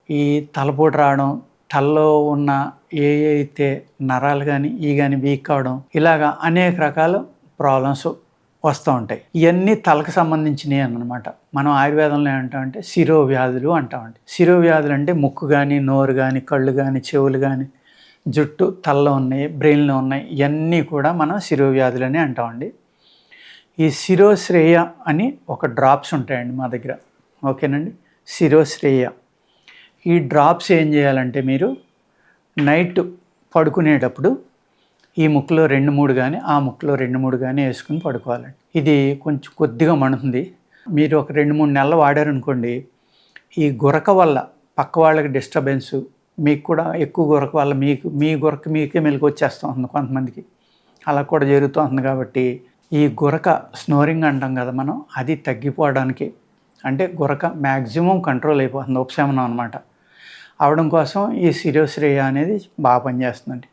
ఈ తలపోటు రావడం, తలలో ఉన్న అయితే నరాలు కానీ వీక్ కావడం, ఇలాగా అనేక రకాల ప్రాబ్లమ్స్ వస్తూ ఉంటాయి. ఇవన్నీ తలకు సంబంధించినవి అన్నమాట. మనం ఆయుర్వేదంలో ఏమంటామంటే శిరోవ్యాధులు అంటామండి. శిరోవ్యాధులు అంటే ముక్కు కానీ, నోరు కానీ, కళ్ళు కానీ, చెవులు కానీ, జుట్టు, తలలో ఉన్నాయి, బ్రెయిన్లో ఉన్నాయి, ఇవన్నీ కూడా మనం శిరోవ్యాధులని అంటామండి. ఈ శిరోశ్రేయ అని ఒక డ్రాప్స్ ఉంటాయండి మా దగ్గర. ఓకేనండి. శిరోశ్రేయ ఈ డ్రాప్స్ ఏం చేయాలంటే మీరు నైట్ పడుకునేటప్పుడు ఈ ముక్కులో 2-3 కానీ, ఆ ముక్కులో 2-3 కానీ వేసుకుని పడుకోవాలండి. ఇది కొంచెం కొద్దిగా మణుతుంది. మీరు ఒక 2-3 నెలలు వాడారనుకోండి, ఈ గురక వల్ల పక్క వాళ్ళకి డిస్టర్బెన్సు, మీకు కూడా ఎక్కువ గురక వల్ల మీ గురక మీకే మెలకు వచ్చేస్తూ ఉంది కొంతమందికి. అలా కూడా జరుగుతూ ఉంది. కాబట్టి ఈ గురక స్నోరింగ్ అంటాం కదా మనం, అది తగ్గిపోవడానికి, అంటే గురక మ్యాక్సిమం కంట్రోల్ అయిపోతుంది, ఉపశమనం అనమాట. అవడం కోసం ఈ శిరోశ్రేయ అనేది బాగా పనిచేస్తుందండి.